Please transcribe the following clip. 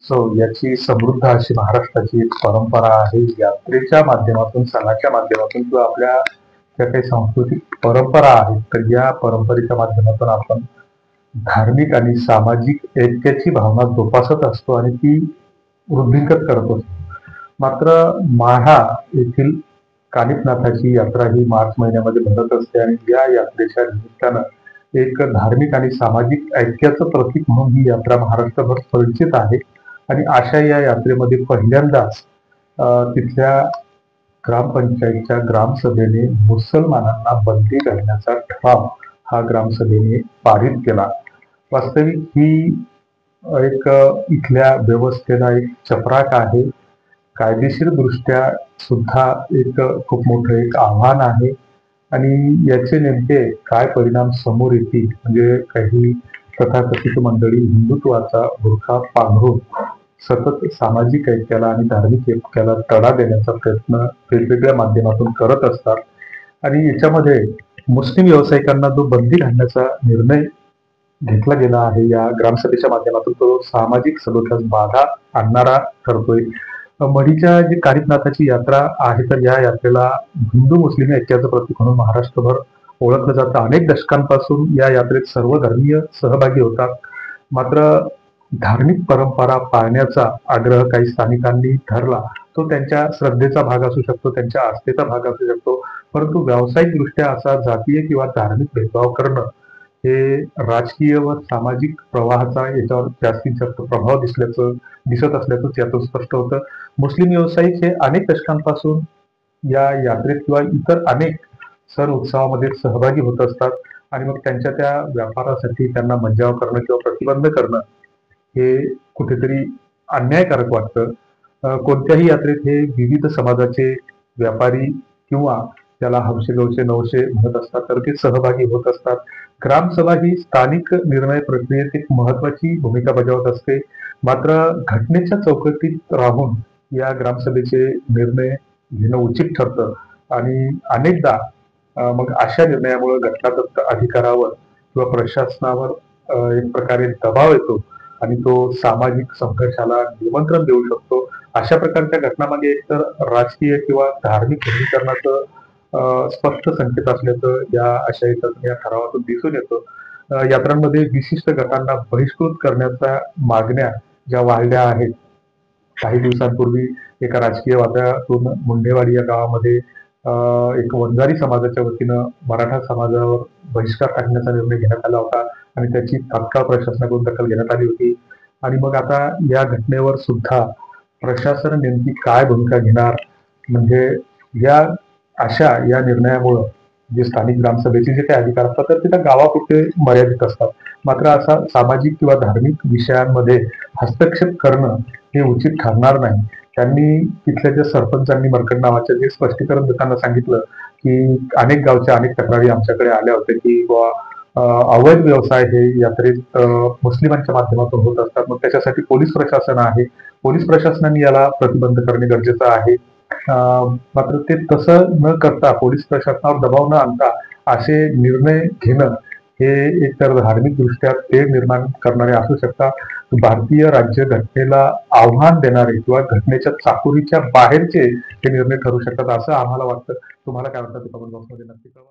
याची समृद्ध अशी महाराष्ट्राची एक परंपरा आहे. यात्रेच्या माध्यमातून, सणाच्या माध्यमातून किंवा आपल्या ज्या काही सांस्कृतिक परंपरा आहेत, तर या परंपरेच्या माध्यमातून आपण धार्मिक आणि सामाजिक ऐक्याची भावना जोपासत असतो आणि ती वृद्धिंगत करत असतो. मात्र माढा येथील कानिफनाथाची यात्रा ही मार्च महिन्यामध्ये भरत असते आणि या यात्रेच्या निमित्तानं एक धार्मिक आणि सामाजिक ऐक्याचं प्रतीक म्हणून ही यात्रा महाराष्ट्रभर परिचित आहे. आणि अशा या यात्रेमध्ये पहिल्यांदाच तिथल्या ग्रामपंचायतच्या ग्रामसभेने मुसलमानांना बंदी घालण्याचा ठराव हा ग्रामसभेने पारित केला. वास्तविक ही एक इथल्या व्यवस्थेला एक चपराक आहे. कायदेशीर दृष्ट्या सुद्धा एक खूप मोठं एक आव्हान आहे आणि याचे नेमके काय परिणाम समोर येतील, म्हणजे काही तथाकथित मंडळी हिंदुत्वाचा बुरखा पांघरून सतत सामाजिक ऐक्याला आणि धार्मिक ऐक्याला तडा देण्याचा प्रयत्न वेगवेगळ्या माध्यमातून करत असतात. आणि याच्यामध्ये मुस्लिम व्यावसायिकांना जो बंदी घालण्याचा निर्णय घेतला गेला आहे या ग्रामसभेच्या माध्यमातून, तो सामाजिक सलोख्यास बाधा आणणारा ठरतोय. मढीच्या जी कानिफनाथाची यात्रा आहे, तर या यात्रेला हिंदू मुस्लिम ऐक्याचं प्रतीक म्हणून महाराष्ट्रभर ओळखलं जातं. अनेक दशकांपासून या यात्रेत सर्व धर्मीय सहभागी होतात. मात्र धार्मिक परंपरा पाळण्याचा आग्रह काही स्थानिकांनी धरला. तो त्यांच्या श्रद्धेचा भाग असू शकतो, त्यांच्या आस्थेचा भाग असू शकतो, परंतु व्यावसायिक दृष्ट्या असा जातीय किंवा धार्मिक भेदभाव करणं हे राजकीय व सामाजिक प्रवाहाचा याच्यावर जास्तीत जास्त प्रभाव दिसत असल्याचं यातून स्पष्ट होतं. मुस्लिम व्यावसायिक हे अनेक दशकांपासून या यात्रेत किंवा इतर अनेक सण उत्सवामध्ये सहभागी होत असतात आणि मग त्यांच्या त्या व्यापारासाठी त्यांना मज्जाव करणं किंवा प्रतिबंध करणं हे कुठेतरी अन्यायकारक वाटतं. कोणत्याही यात्रेत हे विविध समाजाचे व्यापारी किंवा त्याला हौशे गवशे नवशे म्हणत असतात, तर ते सहभागी होत असतात. ग्रामसभा ही स्थानिक निर्णय प्रक्रियेत एक महत्वाची भूमिका बजावत असते. मात्र घटनेच्या चौकटीत राहून या ग्रामसभेचे निर्णय घेणं उचित ठरतं आणि अनेकदा मग अशा निर्णयामुळे घटनादत्त अधिकारावर किंवा प्रशासनावर एक प्रकारे दबाव येतो आणि तो सामाजिक संघर्षाला निमंत्रण देऊ शकतो. अशा प्रकारच्या घटनामागे एकतर राजकीय किंवा धार्मिक ध्रुवीकरणाचं स्पष्ट संकेत असल्याचं या ठरावातून दिसून येतं. यात्रांमध्ये विशिष्ट गटांना बहिष्कृत करण्याच्या मागण्या ज्या वाढल्या आहेत. काही दिवसांपूर्वी एका राजकीय वादातून मुंडेवाडी या गावामध्ये एक वंजारी समाजाच्या वतीनं मराठा समाजावर बहिष्कार टाकण्याचा निर्णय घेण्यात आला होता आणि त्याची तात्काळ प्रशासनाकडून दखल घेण्यात आली होती. आणि मग आता या घटनेवर सुद्धा प्रशासन नेमकी काय भूमिका घेणार, म्हणजे या निर्णयामुळं जे स्थानिक ग्रामसभेचे जे काही अधिकार असतात, तर ते त्या गावापुरते मर्यादित असतात. मात्र असा सामाजिक किंवा धार्मिक विषयांमध्ये हस्तक्षेप करणं हे उचित ठरणार नाही. त्यांनी तिथल्या ज्या सरपंचांनी मरकट नावाच्या जे स्पष्टीकरण देताना सांगितलं की अनेक गावच्या अनेक तक्रारी आमच्याकडे आल्या होत्या की अवैध व्यवसाय हे यात्रेत मुस्लिमांच्या माध्यमातून होत असतात. मग त्याच्यासाठी पोलीस प्रशासन आहे, पोलीस प्रशासनाने याला प्रतिबंध करणे गरजेचं आहे. मात्र ते तसं न करता, पोलीस प्रशासनावर दबाव न आणता असे निर्णय घेणं हे एकतर धार्मिक दृष्ट्या तेढ निर्माण करणारे असू शकतात. भारतीय राज्य घटनेला आव्हान देणारे किंवा घटनेच्या चाकोरीच्या बाहेरचे हे निर्णय ठरू शकतात असं आम्हाला वाटतं. तुम्हाला काय वाटतं ते कमेंट बॉक्समध्ये नक्की कळवा.